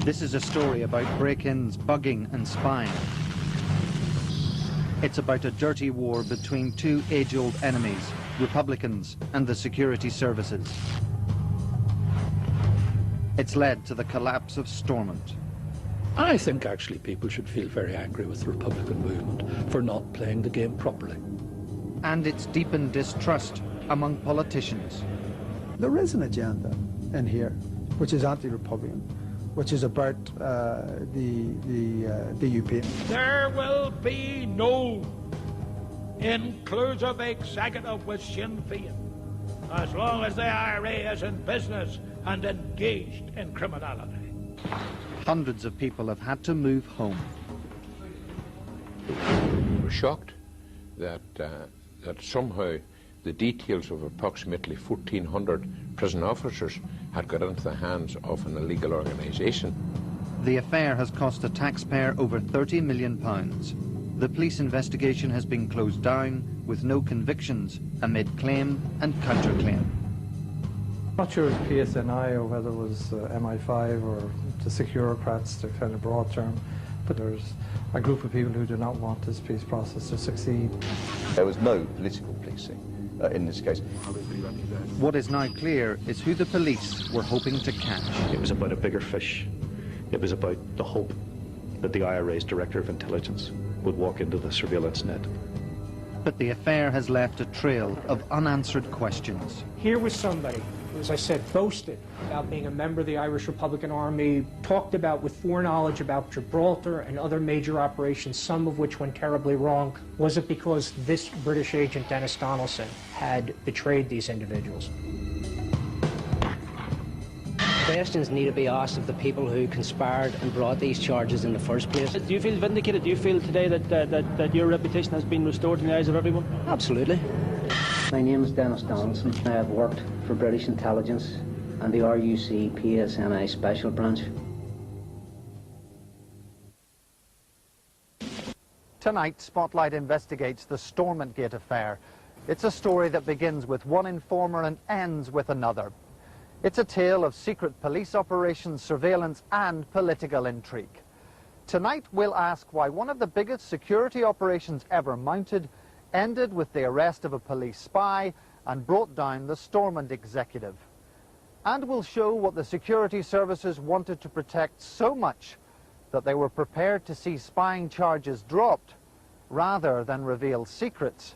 This is a story about break-ins, bugging and spying. It's about a dirty war between two age-old enemies, Republicans and the security services. It's led to the collapse of Stormont. I think actually people should feel very angry with the Republican movement for not playing the game properly. And it's deepened distrust among politicians. There is an agenda in here which is anti-Republican, which is about the DUP. There will be no inclusive executive with Sinn Féin as long as the IRA is in business and engaged in criminality. Hundreds of people have had to move home. We were shocked that somehow the details of approximately 1,400 prison officers had got into the hands of an illegal organisation. The affair has cost the taxpayer over £30 million. The police investigation has been closed down with no convictions amid claim and counterclaim. I'm not sure it was PSNI or whether it was MI5 or the Securocrats, the kind of broad term, but there's a group of people who do not want this peace process to succeed. There was no political policing in this case. What is now clear is who the police were hoping to catch. It was about a bigger fish. It was about the hope that the IRA's Director of Intelligence would walk into the surveillance net. But the affair has left a trail of unanswered questions. Here was somebody who, as I said, boasted about being a member of the Irish Republican Army, talked about with foreknowledge about Gibraltar and other major operations, some of which went terribly wrong. Was it because this British agent, Denis Donaldson, had betrayed these individuals? Questions need to be asked of the people who conspired and brought these charges in the first place. Do you feel vindicated? Do you feel today that your reputation has been restored in the eyes of everyone? Absolutely. My name is Denis Donaldson. I have worked for British intelligence and the RUC PSNI Special Branch. Tonight, Spotlight investigates the Stormontgate affair. It's a story that begins with one informer and ends with another. It's a tale of secret police operations, surveillance and political intrigue. Tonight we'll ask why one of the biggest security operations ever mounted ended with the arrest of a police spy and brought down the Stormont executive. And we'll show what the security services wanted to protect so much that they were prepared to see spying charges dropped rather than reveal secrets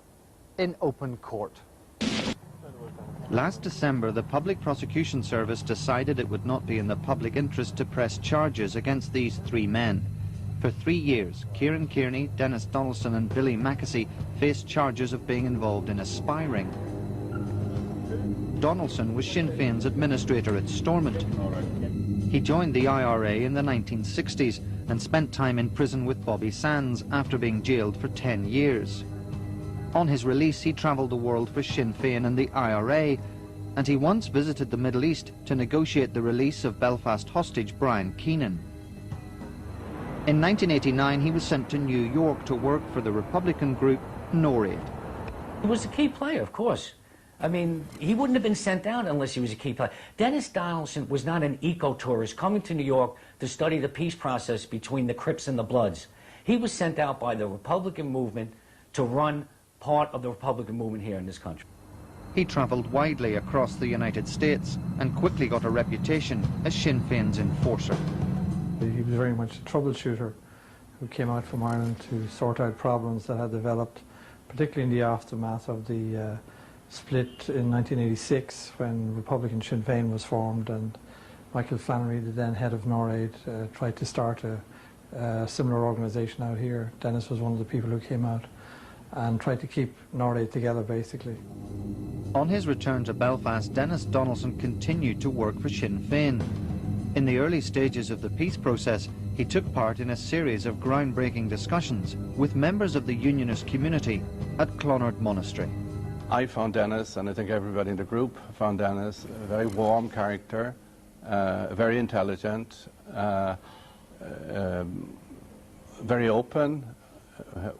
in open court. Last December, the Public Prosecution Service decided it would not be in the public interest to press charges against these three men. For 3 years, Kieran Kearney, Denis Donaldson and Billy Mackesy faced charges of being involved in a spy ring. Donaldson was Sinn Féin's administrator at Stormont. He joined the IRA in the 1960s and spent time in prison with Bobby Sands after being jailed for 10 years. On his release, he travelled the world for Sinn Féin and the IRA, and he once visited the Middle East to negotiate the release of Belfast hostage Brian Keenan. In 1989, he was sent to New York to work for the Republican group NORAD. He was a key player, of course. I mean, he wouldn't have been sent out unless he was a key player. Denis Donaldson was not an eco-tourist coming to New York to study the peace process between the Crips and the Bloods. He was sent out by the Republican movement to run part of the Republican movement here in this country. He travelled widely across the United States and quickly got a reputation as Sinn Féin's enforcer. He was very much a troubleshooter who came out from Ireland to sort out problems that had developed, particularly in the aftermath of the split in 1986 when Republican Sinn Féin was formed, and Michael Flannery, the then head of NORAD, tried to start a similar organisation out here. Denis was one of the people who came out and tried to keep NORAD together, basically. On his return to Belfast, Denis Donaldson continued to work for Sinn Féin. In the early stages of the peace process, he took part in a series of groundbreaking discussions with members of the unionist community at Clonard Monastery. I found Denis, and I think everybody in the group found Denis, a very warm character, very intelligent, very open,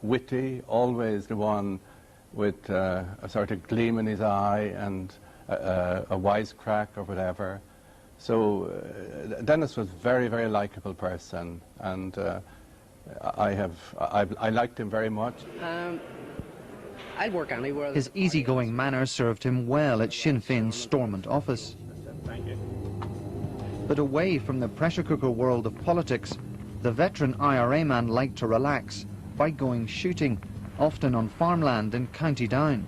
witty, always the one with a sort of gleam in his eye and a wisecrack or whatever. So Denis was a very, very likable person, and I liked him very much. I'd work anywhere. His easygoing manner served him well at Sinn Féin's Stormont office. Thank you. But away from the pressure cooker world of politics, the veteran IRA man liked to relax by going shooting, often on farmland in County Down.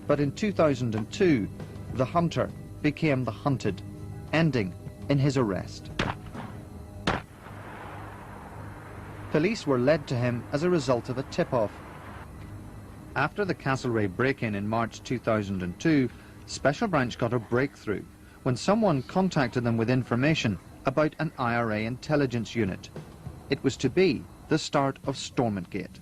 But in 2002, the hunter became the hunted, ending in his arrest. Police were led to him as a result of a tip-off. After the Castlereagh break-in in March 2002, Special Branch got a breakthrough when someone contacted them with information about an IRA intelligence unit. It was to be the start of Stormontgate.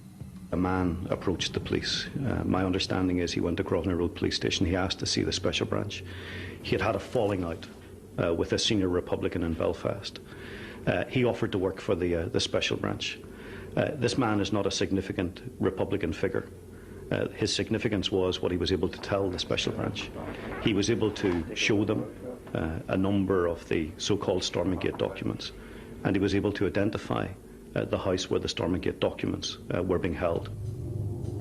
A man approached the police. My understanding is he went to Grosvenor Road Police Station. He asked to see the Special Branch. He had had a falling out with a senior Republican in Belfast. He offered to work for the Special Branch. This man is not a significant Republican figure. His significance was what he was able to tell the Special Branch. He was able to show them a number of the so-called Stormontgate documents, and he was able to identify the house where the Stormontgate documents were being held.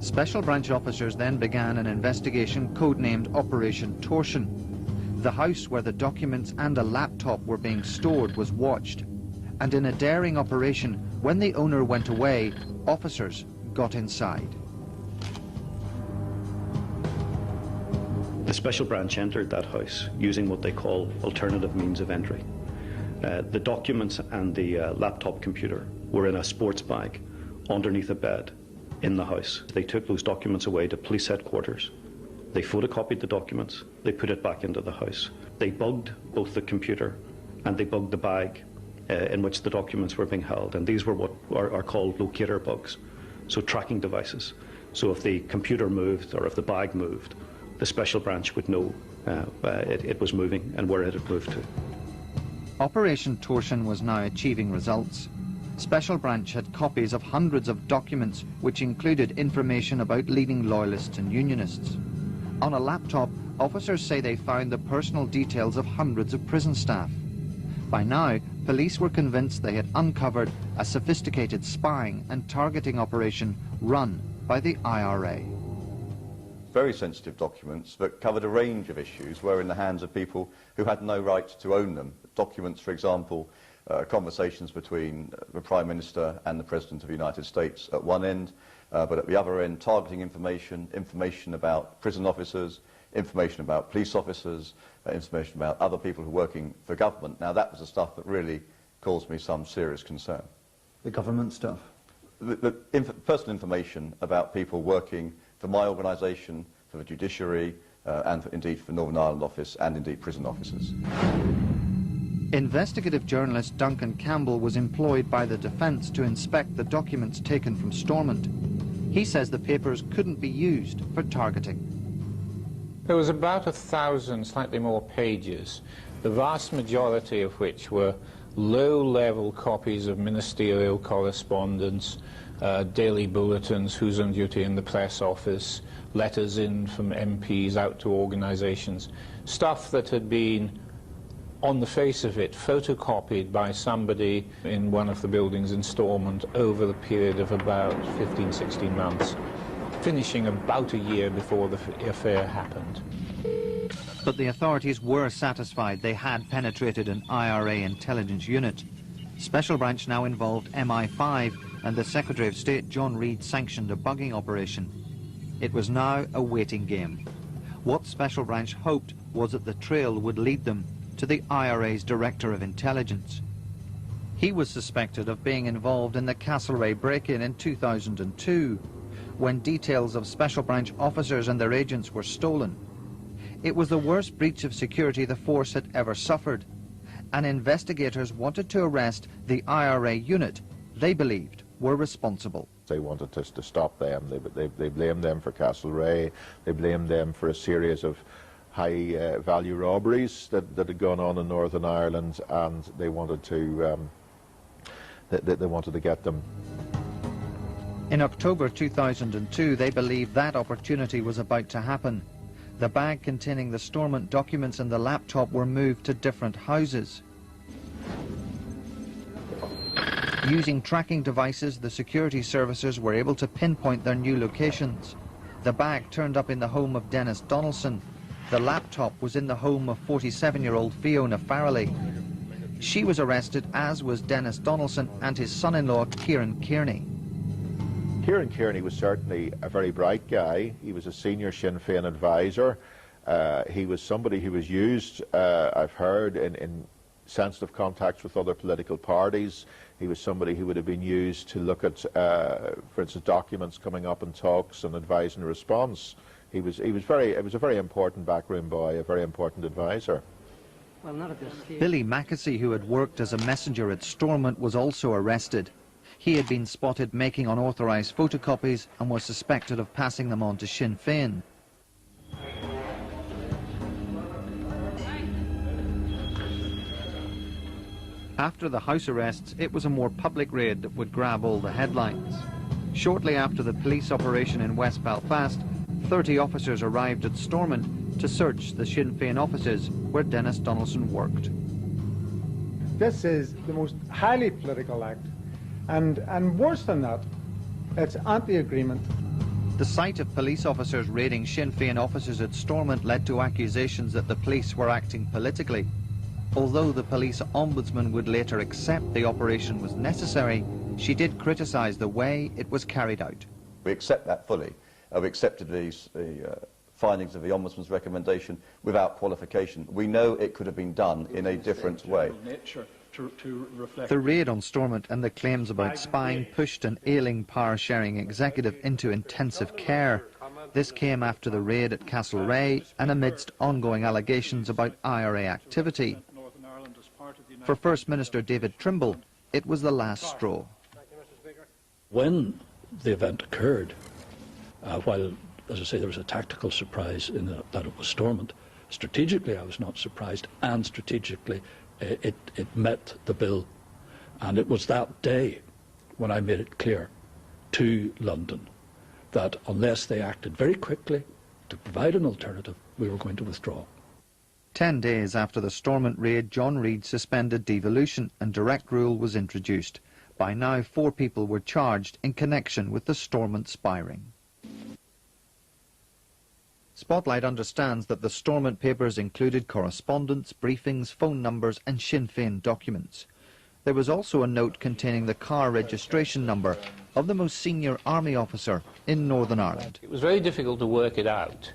Special Branch officers then began an investigation codenamed Operation Torsion. The house where the documents and a laptop were being stored was watched, and in a daring operation, when the owner went away, officers got inside. The Special Branch entered that house using what they call alternative means of entry. The documents and the laptop computer were in a sports bag underneath a bed in the house. They took those documents away to police headquarters. They photocopied the documents. They put it back into the house. They bugged both the computer and they bugged the bag in which the documents were being held. And these were what are called locator bugs, so tracking devices. So if the computer moved or if the bag moved, the Special Branch would know it was moving and where it had moved to. Operation Torsion was now achieving results. Special Branch had copies of hundreds of documents which included information about leading loyalists and unionists. On a laptop, officers say they found the personal details of hundreds of prison staff. By now, police were convinced they had uncovered a sophisticated spying and targeting operation run by the IRA. Very sensitive documents that covered a range of issues were in the hands of people who had no right to own them. Documents, for example, conversations between the Prime Minister and the President of the United States at one end, but at the other end, targeting information about prison officers, information about police officers, information about other people who are working for government. Now, that was the stuff that really caused me some serious concern. The government stuff? Personal information about people working for my organisation, for the judiciary, and indeed for Northern Ireland Office, and indeed prison officers. Investigative journalist Duncan Campbell was employed by the defence to inspect the documents taken from Stormont. He says the papers couldn't be used for targeting. There was about 1,000, slightly more pages, the vast majority of which were low-level copies of ministerial correspondence, daily bulletins, who's on duty in the press office, letters in from MPs out to organisations, stuff that had been, on the face of it, photocopied by somebody in one of the buildings in Stormont over the period of about 15, 16 months, finishing about a year before the affair happened. But the authorities were satisfied they had penetrated an IRA intelligence unit. Special Branch now involved MI5, and the Secretary of State, John Reid, sanctioned a bugging operation. It was now a waiting game. What Special Branch hoped was that the trail would lead them to the IRA's Director of Intelligence. He was suspected of being involved in the Castlereagh break-in in 2002, when details of Special Branch officers and their agents were stolen. It was the worst breach of security the force had ever suffered, and investigators wanted to arrest the IRA unit they believed were responsible. They wanted us to stop them. They blamed them for Castlereagh. They blamed them for a series of high-value robberies that had gone on in Northern Ireland, and they wanted to get them. In October 2002, they believed that opportunity was about to happen. The bag containing the Stormont documents and the laptop were moved to different houses. Using tracking devices, the security services were able to pinpoint their new locations. The bag turned up in the home of Denis Donaldson. The laptop was in the home of 47-year-old Fiona Farrelly. She was arrested, as was Denis Donaldson and his son-in-law, Kieran Kearney. Kieran Kearney was certainly a very bright guy. He was a senior Sinn Féin advisor. He was somebody who was used, I've heard, in sensitive contacts with other political parties. He was somebody who would have been used to look at, for instance, documents coming up in talks and advising response. It was a very important backroom boy, a very important advisor. Well, not at this stage. Billy Mackesy, who had worked as a messenger at Stormont, was also arrested. He had been spotted making unauthorised photocopies and was suspected of passing them on to Sinn Féin. After the house arrests, it was a more public raid that would grab all the headlines. Shortly after the police operation in West Belfast, 30 officers arrived at Stormont to search the Sinn Féin offices where Denis Donaldson worked. This is the most highly political act, and worse than that, it's anti-agreement. The sight of police officers raiding Sinn Féin offices at Stormont led to accusations that the police were acting politically. Although the police ombudsman would later accept the operation was necessary, she did criticise the way it was carried out. We accept that fully. We accepted the findings of the Ombudsman's recommendation without qualification. We know it could have been done in a different way. The raid on Stormont and the claims about spying pushed an ailing power-sharing executive into intensive care. This came after the raid at Castlereagh and amidst ongoing allegations about IRA activity. For First Minister David Trimble, it was the last straw. When the event occurred, while, as I say, there was a tactical surprise in that it was Stormont, strategically I was not surprised, and strategically it met the bill. And it was that day when I made it clear to London that unless they acted very quickly to provide an alternative, we were going to withdraw. 10 days after the Stormont raid, John Reid suspended devolution and direct rule was introduced. By now, 4 people were charged in connection with the Stormont spy ring. Spotlight understands that the Stormont papers included correspondence, briefings, phone numbers and Sinn Féin documents. There was also a note containing the car registration number of the most senior army officer in Northern Ireland. It was very difficult to work it out.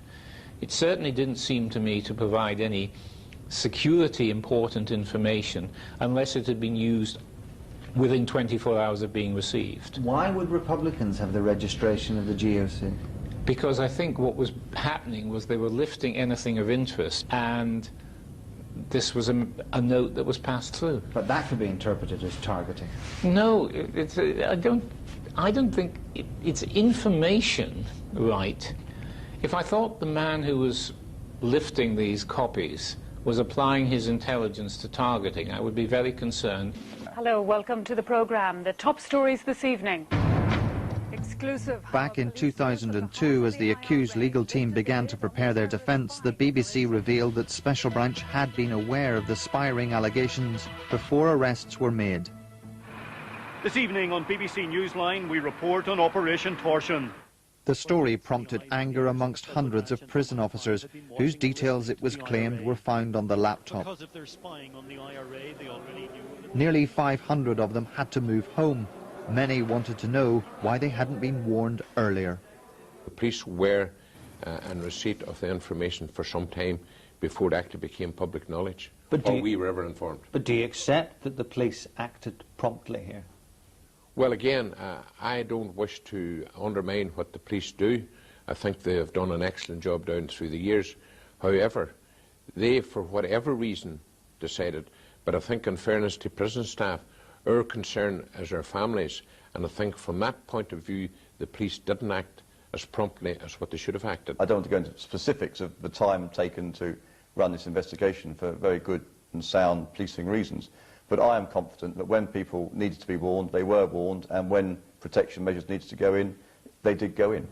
It certainly didn't seem to me to provide any security important information unless it had been used within 24 hours of being received. Why would Republicans have the registration of the GOC? Because I think what was happening was they were lifting anything of interest, and this was a note that was passed through. But that could be interpreted as targeting. No, I don't think it's information, right? If I thought the man who was lifting these copies was applying his intelligence to targeting, I would be very concerned. Hello, welcome to the programme. The top stories this evening. Exclusive. Back in 2002, as the accused legal team began to prepare their defence, the BBC revealed that Special Branch had been aware of the spy ring allegations before arrests were made. This evening on BBC Newsline, we report on Operation Torsion. The story prompted anger amongst hundreds of prison officers whose details, it was claimed, were found on the laptop. Because if they're spying on the IRA, they already knew. Nearly 500 of them had to move home. Many wanted to know why they hadn't been warned earlier. The police were in receipt of the information for some time before it actually became public knowledge, or we were ever informed. But do you accept that the police acted promptly here? Well, again, I don't wish to undermine what the police do. I think they have done an excellent job down through the years. However, they, for whatever reason, decided, but I think in fairness to prison staff, our concern is our families, and I think from that point of view, the police didn't act as promptly as what they should have acted. I don't want to go into specifics of the time taken to run this investigation for very good and sound policing reasons. But I am confident that when people needed to be warned, they were warned, and when protection measures needed to go in, they did go in.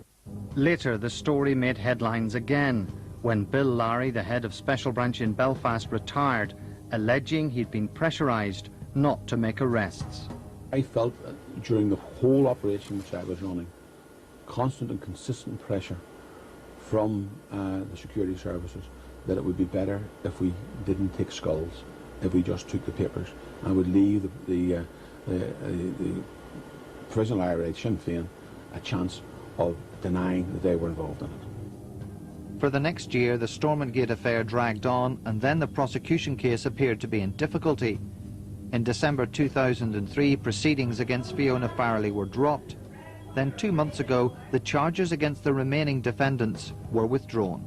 Later, the story made headlines again. when Bill Lowry, the head of Special Branch in Belfast, retired, alleging he'd been pressurised not to make arrests. I felt during the whole operation which I was running, constant and consistent pressure from the security services that it would be better if we didn't take skulls, if we just took the papers and would leave the Provisional IRA Sinn Féin a chance of denying that they were involved in it. For the next year, the Stormontgate affair dragged on, and then the prosecution case appeared to be in difficulty. In December 2003, proceedings against Fiona Farrelly were dropped. Then 2 months ago, the charges against the remaining defendants were withdrawn.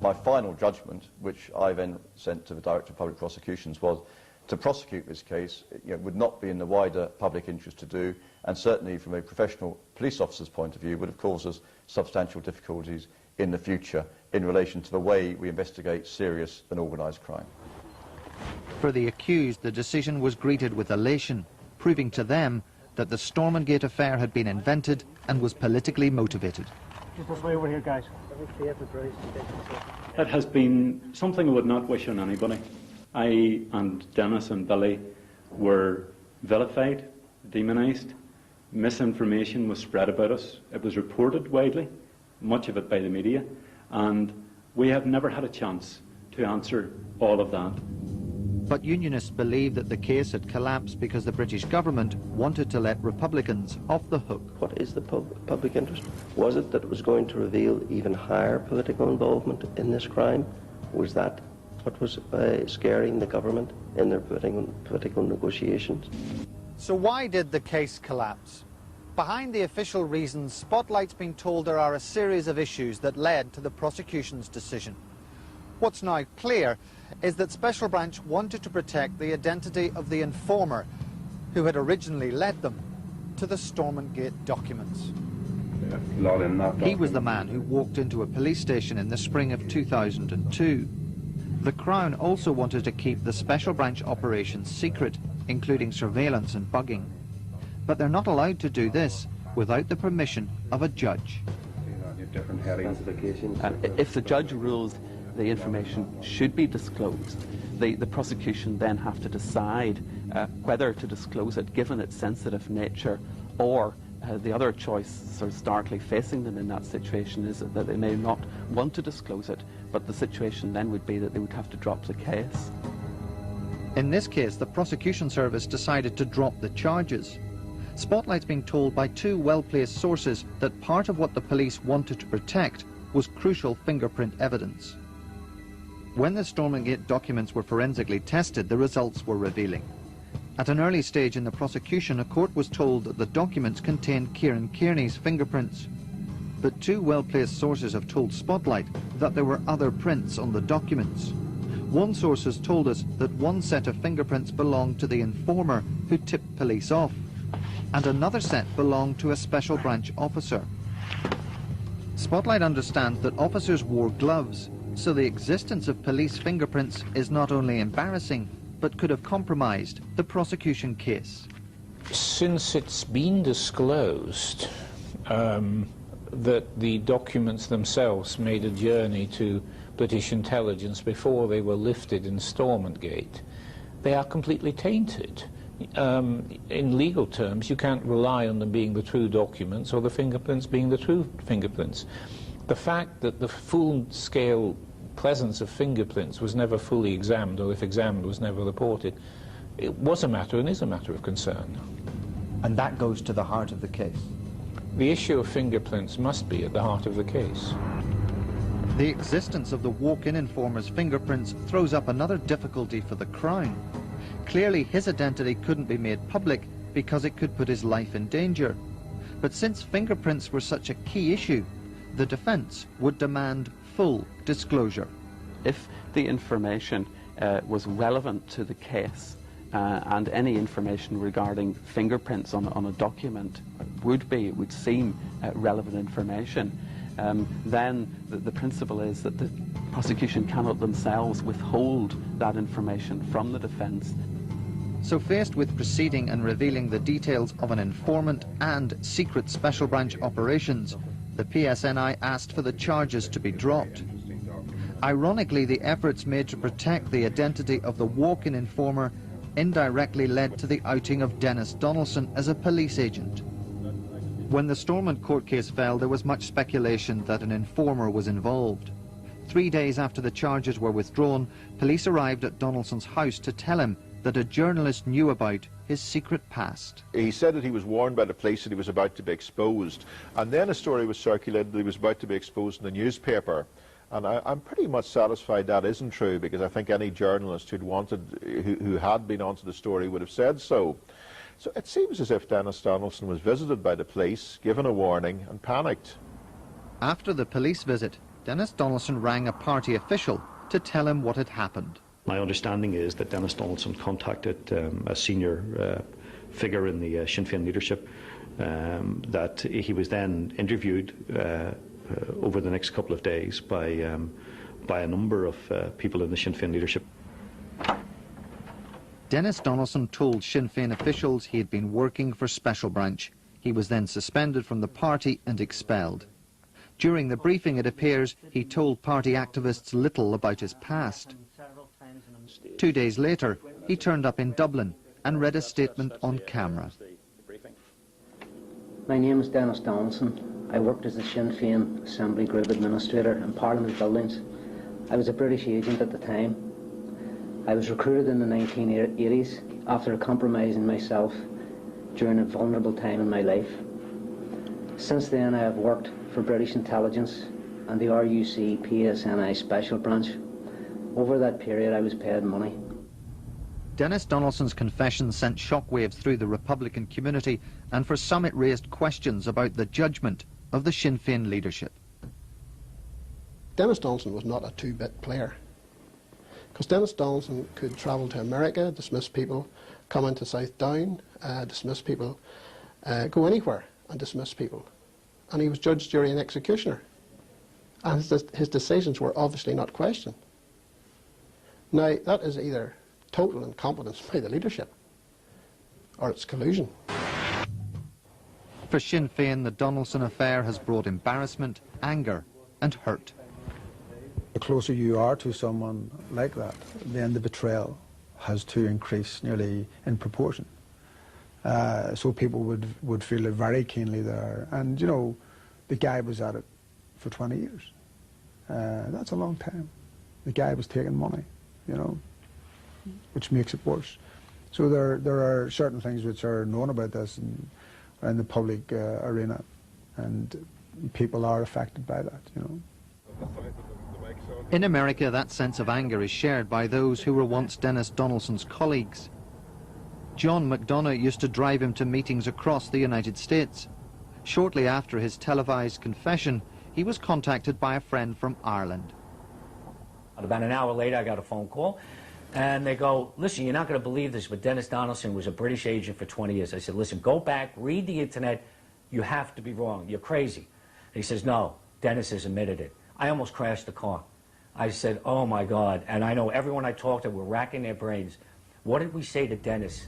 My final judgment, which I then sent to the Director of Public Prosecutions, was to prosecute this case would not be in the wider public interest to do, and certainly from a professional police officer's point of view would have caused us substantial difficulties in the future in relation to the way we investigate serious and organised crime. For the accused, the decision was greeted with elation, proving to them that the Stormontgate affair had been invented and was politically motivated. Just this way over here, guys. It has been something I would not wish on anybody. I and Denis and Billy were vilified, demonised. Misinformation was spread about us. It was reported widely, much of it by the media, and we have never had a chance to answer all of that. But unionists believe that the case had collapsed because the British government wanted to let Republicans off the hook. What is the public interest? Was it that it was going to reveal even higher political involvement in this crime? Was that what was scaring the government in their political negotiations? So why did the case collapse? Behind the official reasons, Spotlight's been told there are a series of issues that led to the prosecution's decision. What's now clear is that Special Branch wanted to protect the identity of the informer who had originally led them to the Stormontgate documents. He was the man who walked into a police station in the spring of 2002. The Crown also wanted to keep the Special Branch operations secret, including surveillance and bugging. But they're not allowed to do this without the permission of a judge. If the judge rules the information should be disclosed, the prosecution then have to decide whether to disclose it given its sensitive nature, or the other choice sort of starkly facing them in that situation is that they may not want to disclose it, but the situation then would be that they would have to drop the case. In this case, the prosecution service decided to drop the charges. Spotlight's been told by two well-placed sources that part of what the police wanted to protect was crucial fingerprint evidence. When the Stormontgate documents were forensically tested, the results were revealing. At an early stage in the prosecution, a court was told that the documents contained Kieran Kearney's fingerprints. But two well-placed sources have told Spotlight that there were other prints on the documents. One source has told us that one set of fingerprints belonged to the informer who tipped police off, and another set belonged to a Special Branch officer. Spotlight understands that officers wore gloves, so the existence of police fingerprints is not only embarrassing, but could have compromised the prosecution case. Since it's been disclosed that the documents themselves made a journey to British intelligence before they were lifted in Stormontgate, they are completely tainted. In legal terms, you can't rely on them being the true documents or the fingerprints being the true fingerprints. The fact that the full-scale presence of fingerprints was never fully examined, or if examined was never reported, it was a matter and is a matter of concern. And that goes to the heart of the case. The issue of fingerprints must be at the heart of the case. The existence of the walk-in informer's fingerprints throws up another difficulty for the Crown. Clearly his identity couldn't be made public because it could put his life in danger. But since fingerprints were such a key issue, the defence would demand full disclosure. If the information was relevant to the case, and any information regarding fingerprints on a document would seem relevant information, then the principle is that the prosecution cannot themselves withhold that information from the defence. So faced with proceeding and revealing the details of an informant and secret Special Branch operations, the PSNI asked for the charges to be dropped. Ironically, the efforts made to protect the identity of the walk-in informer indirectly led to the outing of Denis Donaldson as a police agent. When the Stormont court case fell, there was much speculation that an informer was involved. 3 days after the charges were withdrawn, police arrived at Donaldson's house to tell him that a journalist knew about his secret past. He said that he was warned by the police that he was about to be exposed, and then a story was circulated that he was about to be exposed in the newspaper. And I'm pretty much satisfied that isn't true, because I think any journalist who had been onto the story would have said so. So it seems as if Denis Donaldson was visited by the police, given a warning, and panicked. After the police visit, Denis Donaldson rang a party official to tell him what had happened. My understanding is that Denis Donaldson contacted a senior figure in the Sinn Féin leadership, that he was then interviewed over the next couple of days by a number of people in the Sinn Féin leadership. Denis Donaldson told Sinn Féin officials he had been working for Special Branch. He was then suspended from the party and expelled. During the briefing, it appears, he told party activists little about his past. 2 days later, he turned up in Dublin and read a statement on camera. My name is Denis Donaldson. I worked as a Sinn Féin Assembly Group Administrator in Parliament buildings. I was a British agent at the time. I was recruited in the 1980s after compromising myself during a vulnerable time in my life. Since then, I have worked for British intelligence and the RUC PSNI Special Branch. Over that period, I was paid money. Denis Donaldson's confession sent shockwaves through the Republican community, and for some it raised questions about the judgment of the Sinn Féin leadership. Denis Donaldson was not a two-bit player, because Denis Donaldson could travel to America, dismiss people, come into South Down, dismiss people, go anywhere and dismiss people. And he was judge, jury and executioner. And his decisions were obviously not questioned. Now, that is either total incompetence by the leadership or it's collusion. For Sinn Féin, the Donaldson affair has brought embarrassment, anger and hurt. The closer you are to someone like that, then the betrayal has to increase nearly in proportion. So people would feel it very keenly there. And, you know, the guy was at it for 20 years. That's a long time. The guy was taking money, you know, which makes it worse. So there are certain things which are known about this in the public arena, and people are affected by that, you know. In America, that sense of anger is shared by those who were once Denis Donaldson's colleagues. John McDonough used to drive him to meetings across the United States. Shortly after his televised confession, he was contacted by a friend from Ireland. About an hour later, I got a phone call, and they go, listen, you're not going to believe this, but Denis Donaldson was a British agent for 20 years. I said, listen, go back, read the internet. You have to be wrong. You're crazy. And he says, no, Denis has admitted it. I almost crashed the car. I said, oh, my God. And I know everyone I talked to were racking their brains. What did we say to Denis?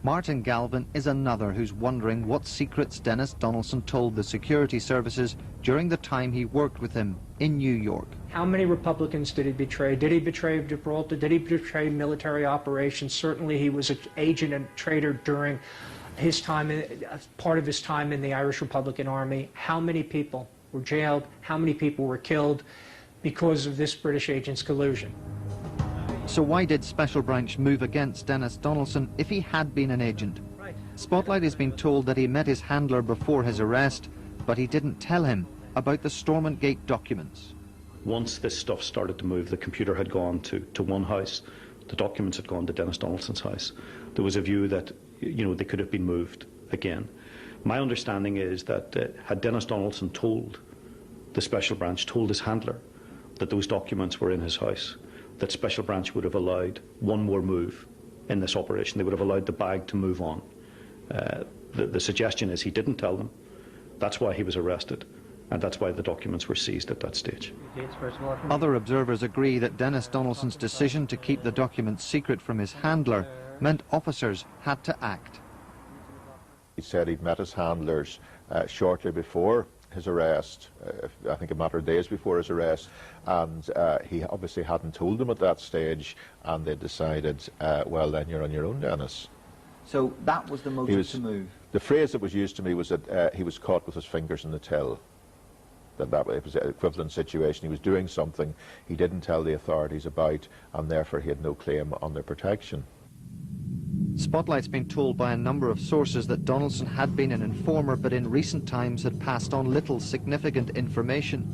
Martin Galvin is another who's wondering what secrets Denis Donaldson told the security services during the time he worked with him in New York. How many Republicans did he betray? Did he betray Gibraltar? Did he betray military operations? Certainly he was an agent and traitor during his time, part of his time in the Irish Republican Army. How many people were jailed? How many people were killed because of this British agent's collusion? So why did Special Branch move against Denis Donaldson if he had been an agent? Right. Spotlight has been told that he met his handler before his arrest, but he didn't tell him about the stormontgate documents. Once this stuff started to move, the computer had gone to one house, the documents had gone to Denis Donaldson's house. There was a view that, you know, they could have been moved again. My understanding is that had Denis Donaldson told the Special Branch, told his handler that those documents were in his house, that Special Branch would have allowed one more move in this operation. They would have allowed the bag to move on. The suggestion is he didn't tell them. That's why he was arrested, and that's why the documents were seized at that stage. Other observers agree that Denis Donaldson's decision to keep the documents secret from his handler meant officers had to act. He said he'd met his handlers shortly before his arrest, I think a matter of days before his arrest, and he obviously hadn't told them at that stage, and they decided, well, then you're on your own, Denis. So that was the motive to move? The phrase that was used to me was that he was caught with his fingers in the till. That it was an equivalent situation. He was doing something he didn't tell the authorities about, and therefore he had no claim on their protection. Spotlight's been told by a number of sources that Donaldson had been an informer, but in recent times had passed on little significant information.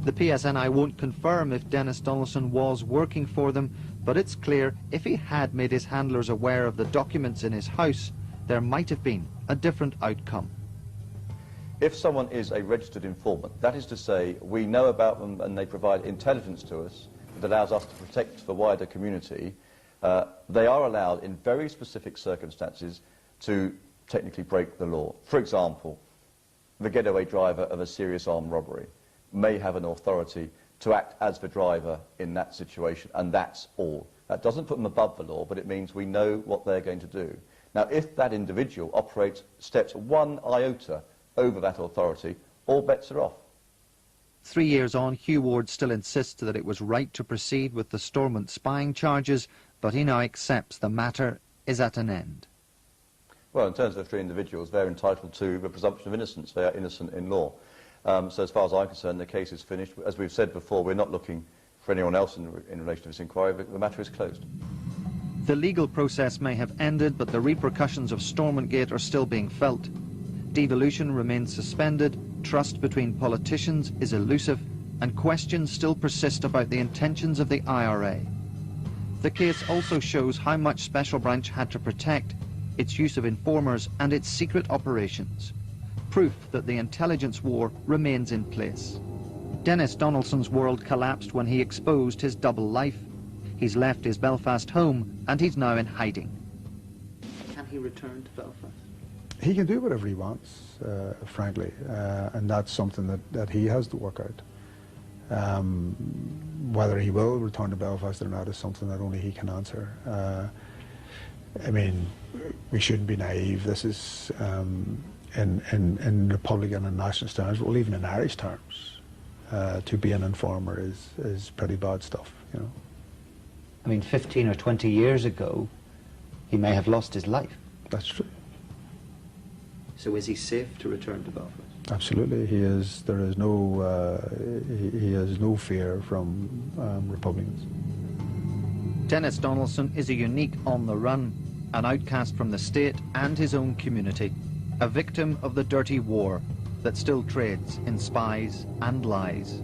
The PSNI won't confirm if Denis Donaldson was working for them, but it's clear if he had made his handlers aware of the documents in his house, there might have been a different outcome. If someone is a registered informant, that is to say, we know about them and they provide intelligence to us that allows us to protect the wider community, they are allowed in very specific circumstances to technically break the law. For example, the getaway driver of a serious armed robbery may have an authority to act as the driver in that situation, and that's all. That doesn't put them above the law, but it means we know what they're going to do. Now, if that individual operates steps one iota over that authority, all bets are off. 3 years on, Hugh Ward still insists that it was right to proceed with the Stormont spying charges, but he now accepts the matter is at an end. Well, in terms of the three individuals, they're entitled to the presumption of innocence. They are innocent in law. So as far as I'm concerned, the case is finished. As we've said before, we're not looking for anyone else in relation to this inquiry. The matter is closed. The legal process may have ended, but the repercussions of Stormont Gate are still being felt. Devolution remains suspended, trust between politicians is elusive, and questions still persist about the intentions of the IRA. The case also shows how much Special Branch had to protect, its use of informers and its secret operations. Proof that the intelligence war remains in place. Denis Donaldson's world collapsed when he exposed his double life. He's left his Belfast home and he's now in hiding. Can he return to Belfast? He can do whatever he wants, frankly, and that's something that he has to work out. Whether he will return to Belfast or not is something that only he can answer. I mean, we shouldn't be naive. This is, in Republican and nationalist terms, well, even in Irish terms, to be an informer is pretty bad stuff, you know. I mean, 15 or 20 years ago, he may have lost his life. That's true. So is he safe to return to Belfast? Absolutely, he is. There is no, he has no fear from Republicans. Denis Donaldson is a unique on the run, an outcast from the state and his own community, a victim of the dirty war that still trades in spies and lies.